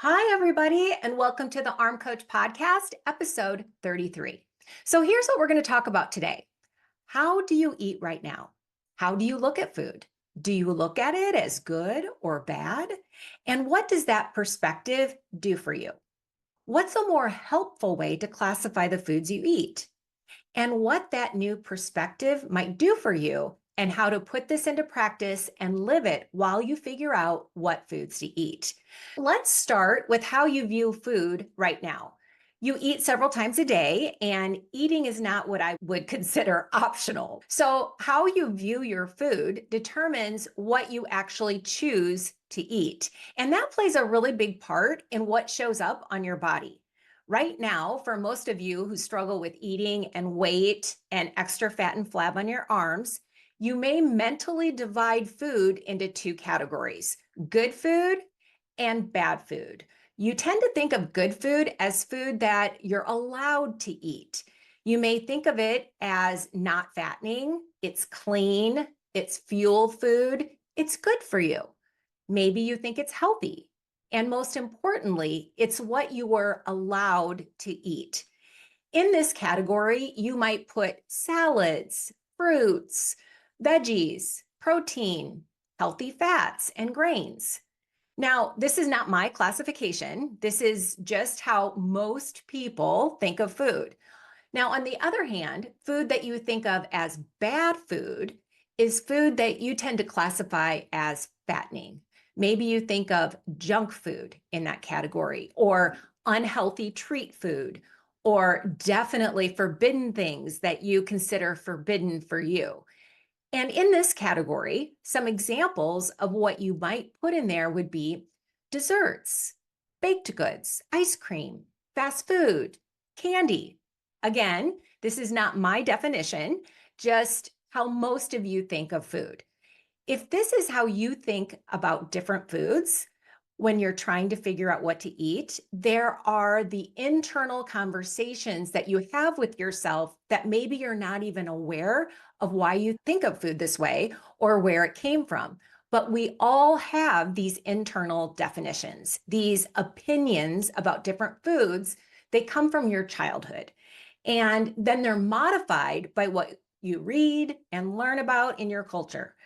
Hi, everybody, and welcome to the Arm Coach Podcast, episode 33. So, here's what we're going to talk about today. How do you eat right now? How do you look at food? Do you look at it as good or bad? And what does that perspective do for you? What's a more helpful way to classify the foods you eat? And what that new perspective might do for you, and how to put this into practice and live it while you figure out what foods to eat. Let's start with how you view food right now. You eat several times a day, and eating is not what I would consider optional. So, how you view your food determines what you actually choose to eat. And that plays a really big part in what shows up on your body. Right now, for most of you who struggle with eating and weight and extra fat and flab on your arms, you may mentally divide food into two categories: good food and bad food. You tend to think of good food as food that you're allowed to eat. You may think of it as not fattening, it's clean, it's fuel food, it's good for you. Maybe you think it's healthy. And most importantly, it's what you were allowed to eat. In this category, you might put salads, fruits, veggies, protein, healthy fats, and grains. Now, this is not my classification. This is just how most people think of food. Now, on the other hand, food that you think of as bad food is food that you tend to classify as fattening. Maybe you think of junk food in that category, or unhealthy treat food, or definitely forbidden things that you consider forbidden for you. And in this category, some examples of what you might put in there would be desserts, baked goods, ice cream, fast food, candy. Again, this is not my definition, just how most of you think of food. If this is how you think about different foods when you're trying to figure out what to eat, there are the internal conversations that you have with yourself that maybe you're not even aware of why you think of food this way or where it came from. But we all have these internal definitions, these opinions about different foods. They come from your childhood. And then they're modified by what you read and learn about in your culture.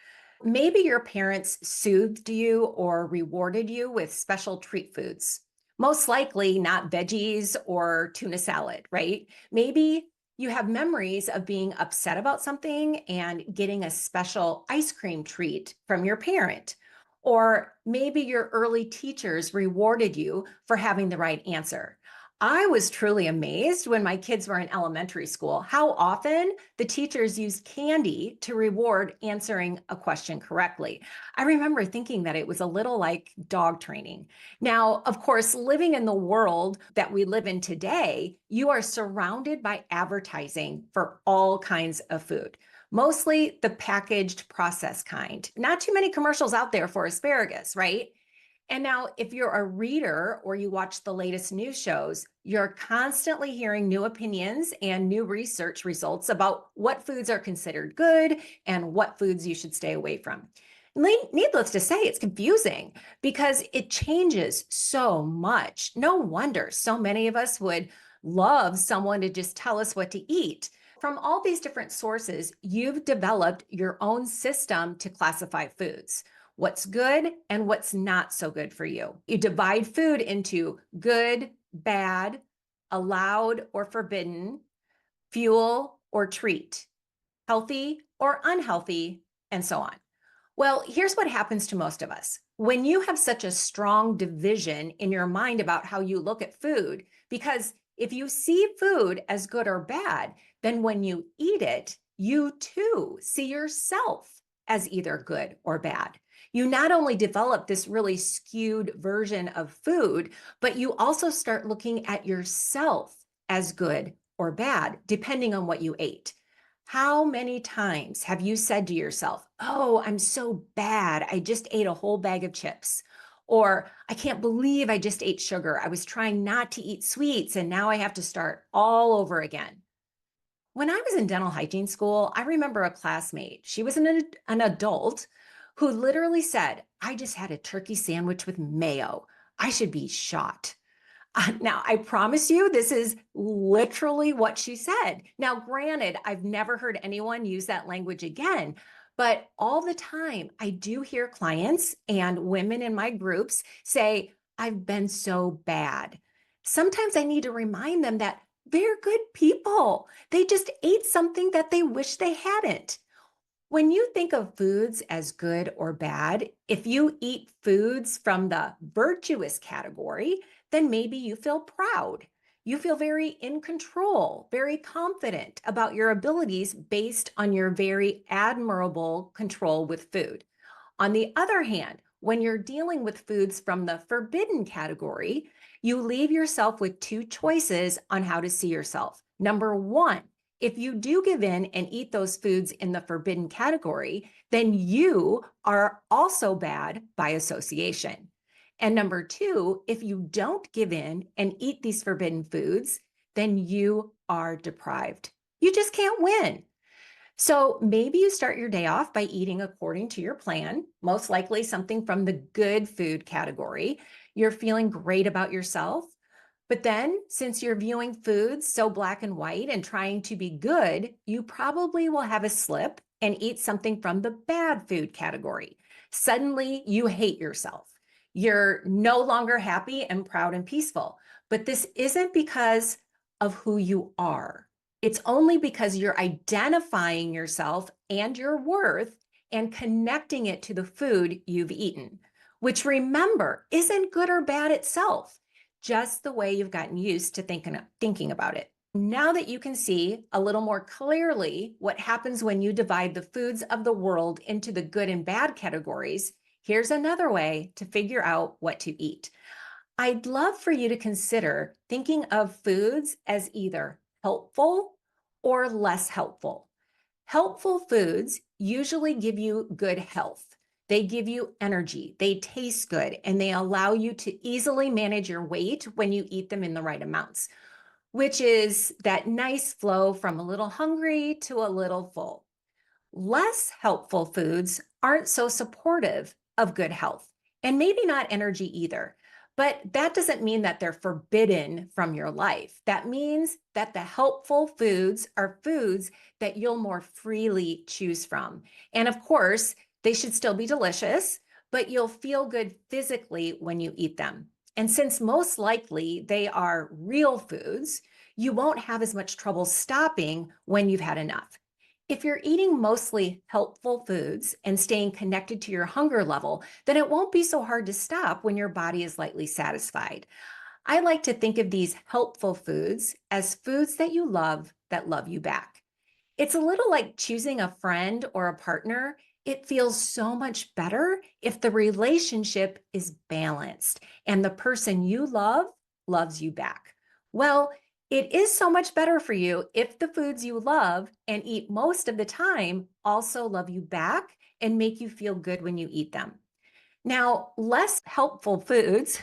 Maybe your parents soothed you or rewarded you with special treat foods. Most likely not veggies or tuna salad, right? Maybe you have memories of being upset about something and getting a special ice cream treat from your parent. Or maybe your early teachers rewarded you for having the right answer. I was truly amazed when my kids were in elementary school how often the teachers used candy to reward answering a question correctly. I remember thinking that it was a little like dog training. Now, of course, living in the world that we live in today, you are surrounded by advertising for all kinds of food, mostly the packaged processed kind. Not too many commercials out there for asparagus, right? And now, if you're a reader or you watch the latest news shows, you're constantly hearing new opinions and new research results about what foods are considered good and what foods you should stay away from. Needless to say, it's confusing because it changes so much. No wonder so many of us would love someone to just tell us what to eat. From all these different sources, you've developed your own system to classify foods: what's good and what's not so good for you. You divide food into good, bad, allowed or forbidden, fuel or treat, healthy or unhealthy, and so on. Well, here's what happens to most of us. When you have such a strong division in your mind about how you look at food, because if you see food as good or bad, then when you eat it, you too see yourself as either good or bad. You not only develop this really skewed version of food, but you also start looking at yourself as good or bad, depending on what you ate. How many times have you said to yourself, "Oh, I'm so bad. I just ate a whole bag of chips." Or, "I can't believe I just ate sugar. I was trying not to eat sweets and now I have to start all over again." When I was in dental hygiene school, I remember a classmate. She was an adult who literally said, "I just had a turkey sandwich with mayo. I should be shot. Now, I promise you, this is literally what she said. Now, granted, I've never heard anyone use that language again, but all the time I do hear clients and women in my groups say, I've been so bad. Sometimes I need to remind them that they're good people. They just ate something that they wish they hadn't. When you think of foods as good or bad, if you eat foods from the virtuous category, then maybe you feel proud. You feel very in control, very confident about your abilities based on your very admirable control with food. On the other hand, when you're dealing with foods from the forbidden category, you leave yourself with two choices on how to see yourself. Number one, if you do give in and eat those foods in the forbidden category, then you are also bad by association. And number two, if you don't give in and eat these forbidden foods, then you are deprived. You just can't win. So maybe you start your day off by eating according to your plan, most likely something from the good food category. You're feeling great about yourself. But then, since you're viewing foods so black and white and trying to be good, you probably will have a slip and eat something from the bad food category. Suddenly, you hate yourself. You're no longer happy and proud and peaceful. But this isn't because of who you are. It's only because you're identifying yourself and your worth and connecting it to the food you've eaten, which remember, isn't good or bad itself, just the way you've gotten used to thinking about it. Now that you can see a little more clearly what happens when you divide the foods of the world into the good and bad categories, here's another way to figure out what to eat. I'd love for you to consider thinking of foods as either helpful or less helpful. Helpful foods usually give you good health. They give you energy, they taste good, and they allow you to easily manage your weight when you eat them in the right amounts, which is that nice flow from a little hungry to a little full. Less helpful foods aren't so supportive of good health, and maybe not energy either. But that doesn't mean that they're forbidden from your life. That means that the helpful foods are foods that you'll more freely choose from. And of course, they should still be delicious, but you'll feel good physically when you eat them. And since most likely they are real foods, you won't have as much trouble stopping when you've had enough. If you're eating mostly helpful foods and staying connected to your hunger level, then it won't be so hard to stop when your body is lightly satisfied. I like to think of these helpful foods as foods that love you back. It's a little like choosing a friend or a partner. It feels so much better if the relationship is balanced and the person you love loves you back. Well, it is so much better for you if the foods you love and eat most of the time also love you back and make you feel good when you eat them. Now, less helpful foods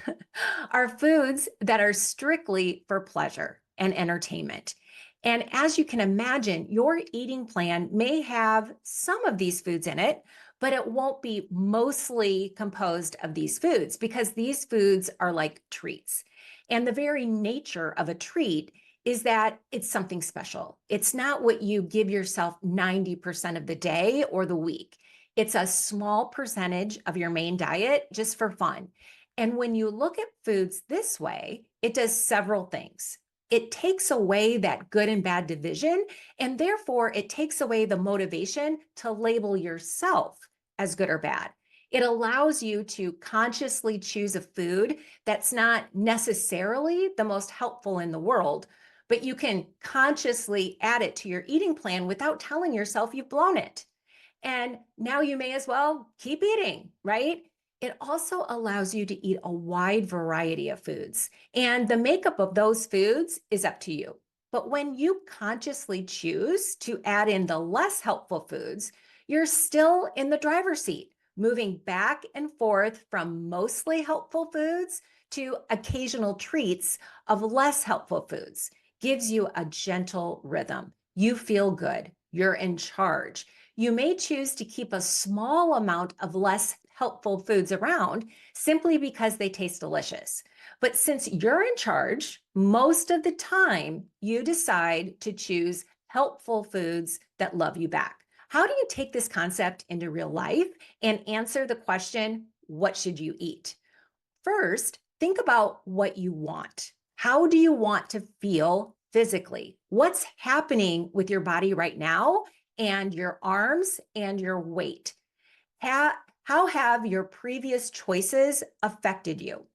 are foods that are strictly for pleasure and entertainment. And as you can imagine, your eating plan may have some of these foods in it, but it won't be mostly composed of these foods because these foods are like treats. And the very nature of a treat is that it's something special. It's not what you give yourself 90% of the day or the week. It's a small percentage of your main diet just for fun. And when you look at foods this way, it does several things. It takes away that good and bad division, and therefore it takes away the motivation to label yourself as good or bad. It allows you to consciously choose a food that's not necessarily the most helpful in the world, but you can consciously add it to your eating plan without telling yourself you've blown it. And now you may as well keep eating, right? It also allows you to eat a wide variety of foods, and the makeup of those foods is up to you. But when you consciously choose to add in the less helpful foods, you're still in the driver's seat, moving back and forth from mostly helpful foods to occasional treats of less helpful foods. Gives you a gentle rhythm. You feel good. You're in charge. You may choose to keep a small amount of less helpful foods around simply because they taste delicious. But since you're in charge, most of the time you decide to choose helpful foods that love you back. How do you take this concept into real life and answer the question, what should you eat? First, think about what you want. How do you want to feel physically? What's happening with your body right now and your arms and your weight? How have your previous choices affected you?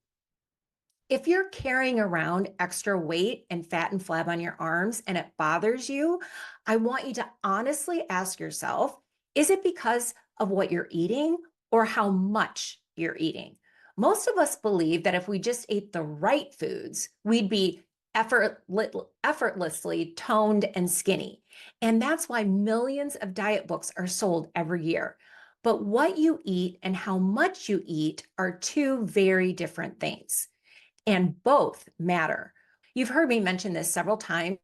If you're carrying around extra weight and fat and flab on your arms and it bothers you, I want you to honestly ask yourself, is it because of what you're eating or how much you're eating? Most of us believe that if we just ate the right foods, we'd be effortlessly toned and skinny. And that's why millions of diet books are sold every year. But what you eat and how much you eat are two very different things, and both matter. You've heard me mention this several times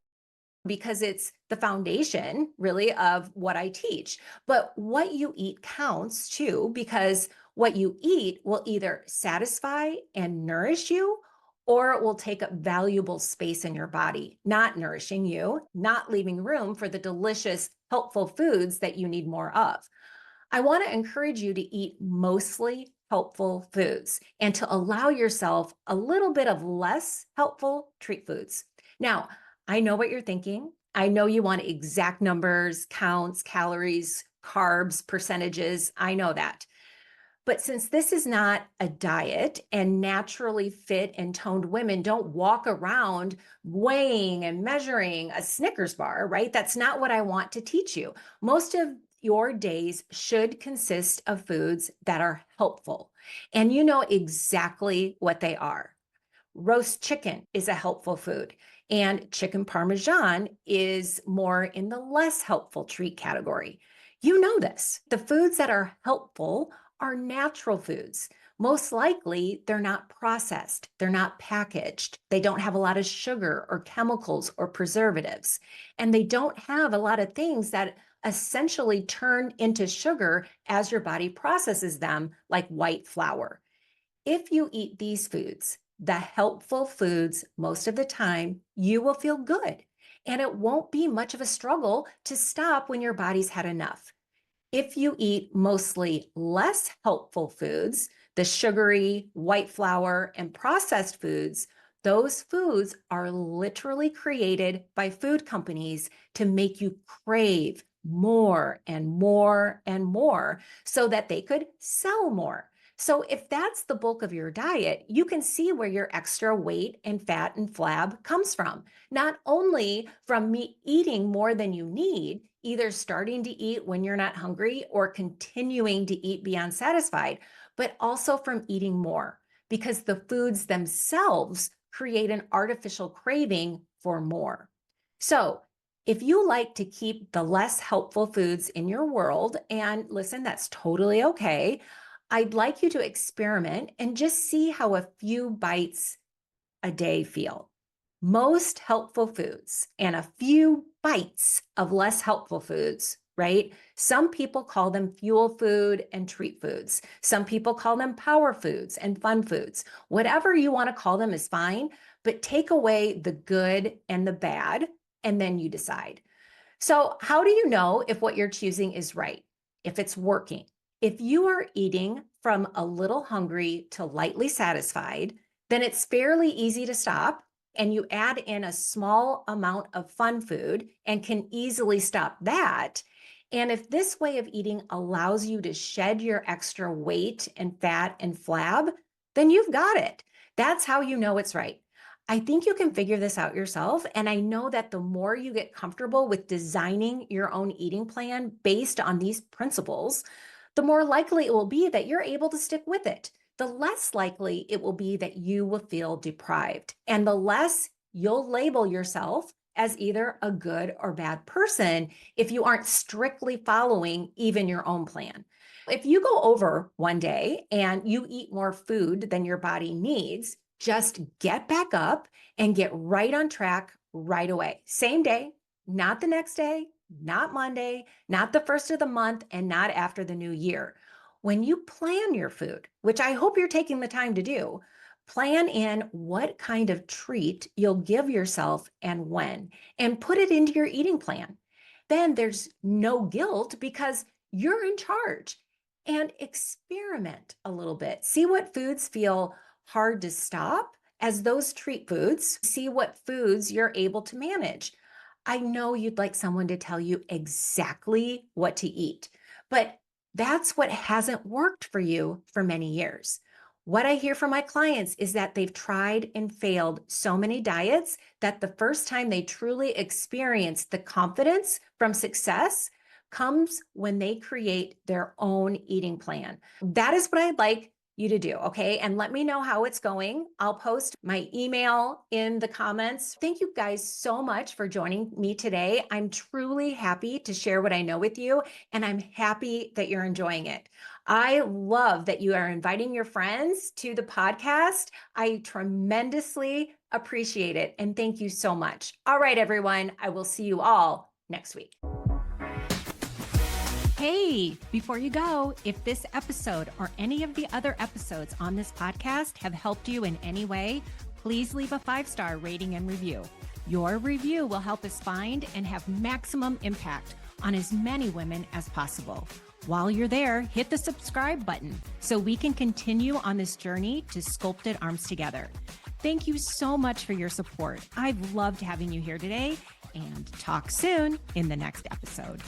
because it's the foundation really of what I teach. But what you eat counts too, because what you eat will either satisfy and nourish you, or it will take up valuable space in your body, not nourishing you, not leaving room for the delicious, helpful foods that you need more of. I want to encourage you to eat mostly helpful foods and to allow yourself a little bit of less helpful treat foods. Now, I know what you're thinking. I know you want exact numbers, counts, calories, carbs, percentages. I know that. But since this is not a diet and naturally fit and toned women don't walk around weighing and measuring a Snickers bar, right? That's not what I want to teach you. Most of your days should consist of foods that are helpful, and you know exactly what they are. Roast chicken is a helpful food, and chicken parmesan is more in the less helpful treat category. You know this. The foods that are helpful are natural foods. Most likely, they're not processed, they're not packaged, they don't have a lot of sugar or chemicals or preservatives, and they don't have a lot of things that essentially turn into sugar as your body processes them, like white flour. If you eat these foods, the helpful foods, most of the time, you will feel good. And it won't be much of a struggle to stop when your body's had enough. If you eat mostly less helpful foods, the sugary, white flour, and processed foods, those foods are literally created by food companies to make you crave more and more and more so that they could sell more. So if that's the bulk of your diet, you can see where your extra weight and fat and flab comes from. Not only from me eating more than you need, either starting to eat when you're not hungry or continuing to eat beyond satisfied, but also from eating more, because the foods themselves create an artificial craving for more. So if you like to keep the less helpful foods in your world, and listen, that's totally okay, I'd like you to experiment and just see how a few bites a day feel. Most helpful foods and a few bites of less helpful foods, right? Some people call them fuel food and treat foods. Some people call them power foods and fun foods. Whatever you want to call them is fine, but take away the good and the bad, and then you decide. So, how do you know if what you're choosing is right? If it's working? If you are eating from a little hungry to lightly satisfied, then it's fairly easy to stop, and you add in a small amount of fun food and can easily stop that. And if this way of eating allows you to shed your extra weight and fat and flab, then you've got it. That's how you know it's right. I think you can figure this out yourself. And I know that the more you get comfortable with designing your own eating plan based on these principles, the more likely it will be that you're able to stick with it. The less likely it will be that you will feel deprived, and the less you'll label yourself as either a good or bad person if you aren't strictly following even your own plan. If you go over one day and you eat more food than your body needs, just get back up and get right on track right away. Same day, not the next day, not Monday, not the first of the month, and not after the new year. when you plan your food, which I hope you're taking the time to do, plan in what kind of treat you'll give yourself and when, and put it into your eating plan. Then there's no guilt because you're in charge. And experiment a little bit. See what foods feel hard to stop as those treat foods. See what foods you're able to manage. I know you'd like someone to tell you exactly what to eat, but that's what hasn't worked for you for many years. What I hear from my clients is that they've tried and failed so many diets that the first time they truly experience the confidence from success comes when they create their own eating plan. That is what I'd like you to do, okay? And let me know how it's going. I'll post my email in the comments. Thank you guys so much for joining me today. I'm truly happy to share what I know with you, and I'm happy that you're enjoying it. I love that you are inviting your friends to the podcast. I tremendously appreciate it, and thank you so much. All right, everyone, I will see you all next week. Hey, before you go, if this episode or any of the other episodes on this podcast have helped you in any way, please leave a 5-star rating and review. Your review will help us find and have maximum impact on as many women as possible. While you're there, hit the subscribe button so we can continue on this journey to sculpted arms together. Thank you so much for your support. I've loved having you here today, and talk soon in the next episode.